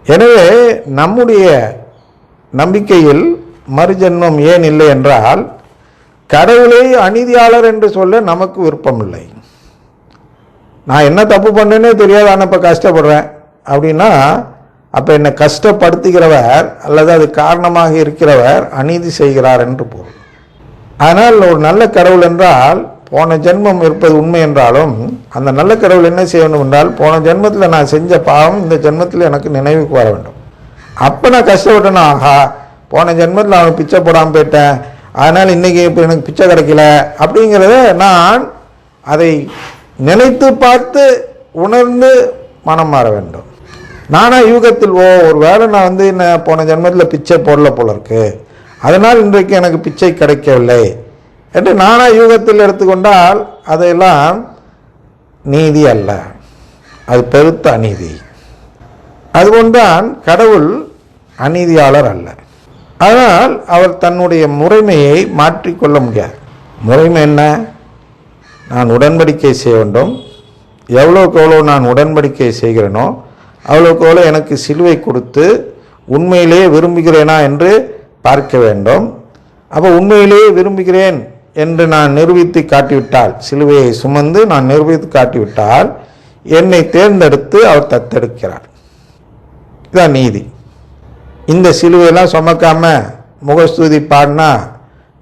எனவே நம்முடைய நம்பிக்கையில் மறுஜென்மம் ஏன் இல்லை என்றால், கடவுளை அநீதியாளர் என்று சொல்ல நமக்கு விருப்பம் இல்லை. நான் என்ன தப்பு பண்ணேன்னே தெரியாது, ஆனால் இப்போ கஷ்டப்படுறேன் அப்படின்னா, அப்போ என்னை கஷ்டப்படுத்துகிறவர் அல்லது அது காரணமாக இருக்கிறவர் அநீதி செய்கிறார் என்று பொருள். ஆனால் ஒரு நல்ல கடவுள் என்றால், போன ஜென்மம் இருப்பது உண்மை என்றாலும் அந்த நல்ல கடவுள் என்ன செய்ய வேண்டும் என்றால், போன ஜென்மத்தில் நான் செஞ்ச பாவம் இந்த ஜென்மத்தில் எனக்கு நினைவுக்கு வர வேண்டும். அப்போ நான் கஷ்டப்பட்டேன்னா, ஆஹா போன ஜென்மத்தில் அவன் பிச்சை போடாமல் போயிட்டேன், அதனால் இன்றைக்கி இப்போ எனக்கு பிச்சை கிடைக்கல அப்படிங்கிறத நான் அதை நினைத்து பார்த்து உணர்ந்து மனம் மாற வேண்டும். நானாக யூகத்தில் ஒரு வேளை நான் என்ன போன ஜென்மத்தில் பிச்சை போடல போல இருக்கு, அதனால் இன்றைக்கு எனக்கு பிச்சை கிடைக்கவில்லை என்று நானாக யூகத்தில் எடுத்துக்கொண்டால் அதையெல்லாம் நீதி அல்ல, அது பெருத்த அநீதி. அதுபோன்றான் கடவுள் அநீதியாளர் அல்ல. ஆனால் அவர் தன்னுடைய முறைமையை மாற்றிக்கொள்ள முடியாது. முறைமை என்ன? நான் உடன்படிக்கை செய்ய வேண்டும். எவ்வளோக்கு எவ்வளோ நான் உடன்படிக்கை செய்கிறேனோ அவ்வளோக்கு எவ்வளோ எனக்கு சிலுவை கொடுத்து உண்மையிலேயே விரும்புகிறேனா என்று பார்க்க வேண்டும். அப்போ உண்மையிலேயே விரும்புகிறேன் என்று நான் நிரூபித்து காட்டிவிட்டால், சிலுவையை சுமந்து நான் நிரூபித்து காட்டிவிட்டால் என்னை தேர்ந்தெடுத்து அவர் தத்தெடுக்கிறார். இதுதான் நீதி. இந்த சிலுவையெல்லாம் சுமக்காம முகஸ்துதி பாடினா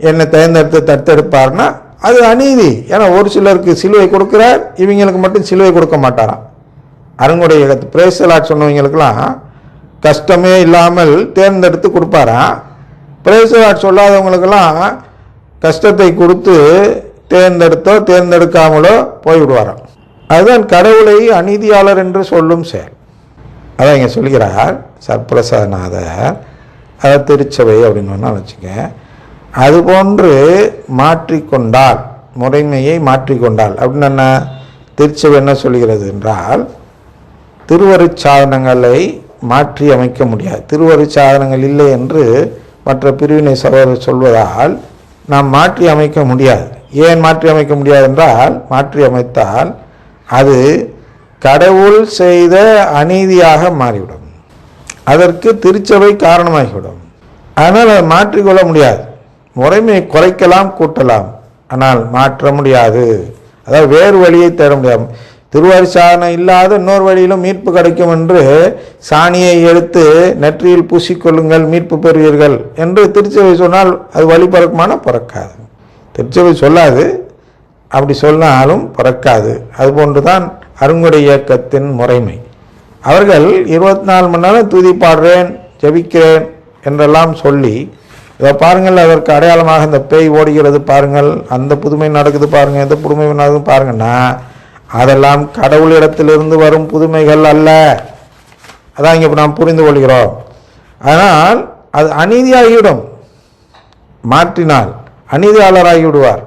என்னை தேர்ந்தெடுத்து தத்தெடுப்பார்னா அது அநீதி. ஏன்னா ஒரு சிலருக்கு சிலுவை கொடுக்குறார், இவங்களுக்கு மட்டும் சிலுவை கொடுக்க மாட்டாராம். அருங்குடைய பிரேசலாட் சொன்னவங்களுக்கெல்லாம் கஷ்டமே இல்லாமல் தேர்ந்தெடுத்து கொடுப்பாராம். பிரேசலாட் சொல்லாதவங்களுக்கெல்லாம் கஷ்டத்தை கொடுத்து தேர்ந்தெடுத்தோ தேர்ந்தெடுக்காமலோ போய்விடுவாராம். அதுதான் கடவுளை அநீதியாளர் என்று சொல்லும் செயல். அதான் இங்கே சொல்கிறார் சர்ப்பிரசாதநாதர், அதை திருச்சபை அப்படின்னு வேணால் வச்சுக்க. அதுபோன்று மாற்றிக்கொண்டால், முறைமையை மாற்றிக்கொண்டால் அப்படின்னு என்ன திருச்சபை என்ன சொல்கிறது என்றால், திருவருட்சாதனங்களை மாற்றி அமைக்க முடியாது. திருவருட்சாதனங்கள் இல்லை என்று மற்ற பிரிவினை சகோதரர் சொல்வதால் நாம் மாற்றி அமைக்க முடியாது. ஏன் மாற்றி அமைக்க முடியாது என்றால், மாற்றி அமைத்தால் அது கடவுள் செய்த அநீதியாக மாறிவிடும், அதற்கு திருச்சபை காரணமாகிவிடும். அதனால் அதை மாற்றிக்கொள்ள முடியாது. முறைமையை குறைக்கலாம், கூட்டலாம், ஆனால் மாற்ற முடியாது. அதாவது வேறு வழியை தேட முடியாது. திருவருட்சாதனம் இல்லாத இன்னொரு வழியிலும் மீட்பு கிடைக்கும் என்று சாணியை எடுத்து நெற்றியில் பூசிக்கொள்ளுங்கள் மீட்பு பெறுவீர்கள் என்று திருச்சபை சொன்னால் அது வழி பிறக்குமானா பிறக்காது. திருச்சபை சொல்லாது, அப்படி சொன்னாலும் பிறக்காது. அதுபோன்று தான் அருங்குடை இயக்கத்தின் முறைமை. அவர்கள் 24 மணி நேரம் துதி பாடுறேன், ஜெபிக்கிறேன் என்றெல்லாம் சொல்லி, இதை பாருங்கள் அதற்கு அடையாளமாக இந்த பேய் ஓடுகிறது பாருங்கள், அந்த புதுமை நடக்குது பாருங்கள், எந்த புதுமை நடக்குது பாருங்கன்னா அதெல்லாம் கடவுளிடத்திலிருந்து வரும் புதுமைகள் அல்ல. அதான் இங்கே நாம் புரிந்து கொள்கிறோம். ஆனால் அது அநீதியாகிவிடும். மாற்றினால் அநீதியாளராகிவிடுவார்.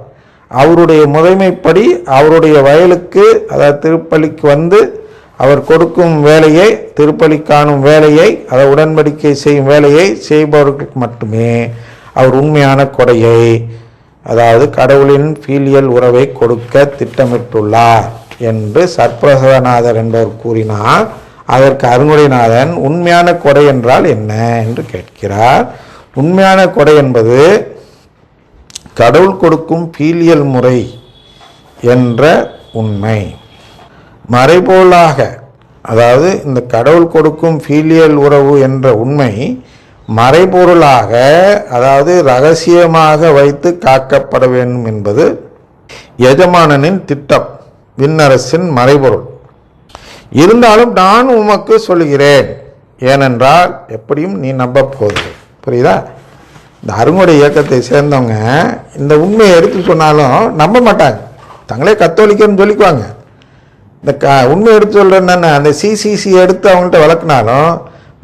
அவருடைய முறைமைப்படி அவருடைய வயலுக்கு, அதாவது திருப்பலிக்கு வந்து அவர் கொடுக்கும் வேலையை, திருப்பலி காணும் வேலையை, அதை உடன்படிக்கை செய்யும் வேலையை செய்பவர்களுக்கு மட்டுமே அவர் உண்மையான கொடையை, அதாவது கடவுளின் ஃபீலியல் உறவை கொடுக்க திட்டமிட்டுள்ளார் என்று சர்ப்பிரசாதநாதர் என்பவர் கூறினார். அதற்கு அருங்குடைநாதன் உண்மையான கொடை என்றால் என்ன என்று கேட்கிறார். உண்மையான கொடை என்பது கடவுள் கொடுக்கும் ஃபீலியல் முறை என்ற உண்மை. மறைபொருளாக, அதாவது இந்த கடவுள் கொடுக்கும் ஃபீலியல் உறவு என்ற உண்மை மறைபொருளாக, அதாவது ரகசியமாக வைத்து காக்கப்பட வேண்டும் என்பது எஜமானனின் திட்டம், விண்ணரசின் மறைபொருள். இருந்தாலும் நான் உமக்கு சொல்கிறேன், ஏனென்றால் எப்படியும் நீ நம்ப போகுது. புரியுதா? இந்த அருங்குடை இயக்கத்தை சேர்ந்தவங்க இந்த உண்மையை எடுத்து சொன்னாலும் நம்ப மாட்டாங்க. தங்களே கத்தோலிக்கன்னு சொல்லிக்குவாங்க. இந்த உண்மை எடுத்து சொல்கிறேன்னு அந்த சிசிசி எடுத்து அவங்கள்ட்ட விளக்குனாலும்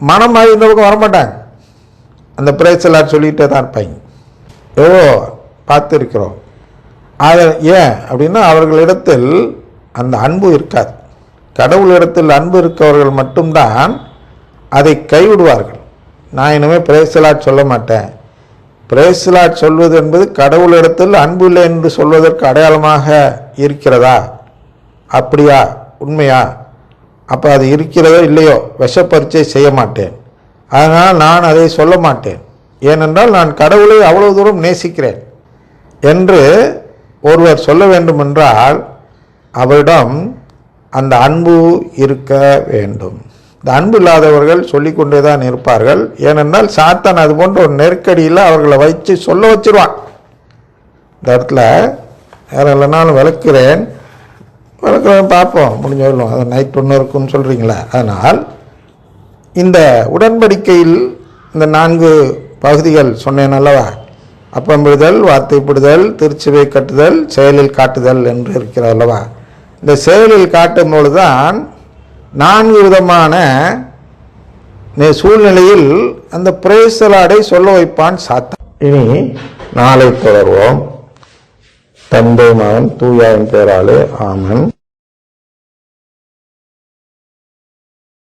மனம் மாதிரி இந்த பக்கம் வரமாட்டாங்க. அந்த பிரேசலாட் சொல்லிகிட்டே தான் இருப்பாங்க. பார்த்துருக்கிறோம். அதை ஏன் அப்படின்னா அவர்களிடத்தில் அந்த அன்பு இருக்காது. கடவுளிடத்தில் அன்பு இருக்கவர்கள் மட்டும்தான் அதை கைவிடுவார்கள். நான் இனிமேல் பிரேசலாட் சொல்ல மாட்டேன். பிரேசலாட் சொல்வது என்பது கடவுளிடத்தில் அன்பு இல்லை என்று சொல்வதற்கு அடையாளமாக இருக்கிறதா? அப்படியா? உண்மையா? அப்போ அது இருக்கிறதோ இல்லையோ விஷப்பரீட்சை செய்ய மாட்டேன். அதனால் நான் அதை சொல்ல மாட்டேன். ஏனென்றால் நான் கடவுளை அவ்வளவு தூரம் நேசிக்கிறேன் என்று ஒருவர் சொல்ல வேண்டுமென்றால் அவரிடம் அந்த அன்பு இருக்க வேண்டும். இந்த அன்பு இல்லாதவர்கள் சொல்லிக்கொண்டே தான் இருப்பார்கள். ஏனென்றால் சாத்தான் அது போன்ற ஒரு நெருக்கடியில் அவர்களை வைத்து சொல்ல வச்சிருவான். இந்த இடத்துல வேறு இல்லைனாலும் விளக்குறேன் பார்ப்போம், முடிஞ்ச வரலாம். அது நைட் ஒன்று இருக்குன்னு சொல்கிறீங்களா? அதனால் இந்த உடன்படிக்கையில் இந்த 4 பகுதிகள் சொன்னேன் அல்லவா? அப்பம்பிடுதல், வார்த்தைப்படுதல், திருச்சபை கட்டுதல், செயலில் காட்டுதல் என்று இருக்கிறது அல்லவா? இந்த செயலில் காட்டும் பொழுதுதான் 4 விதமான சூழ்நிலையில் அந்த பிரேசலாடை சொல்ல வைப்பான் சாத்தான். இனி நாளை தொடர்வோம். தந்தை மகன் தூயாவின் பேராலே ஆமென்.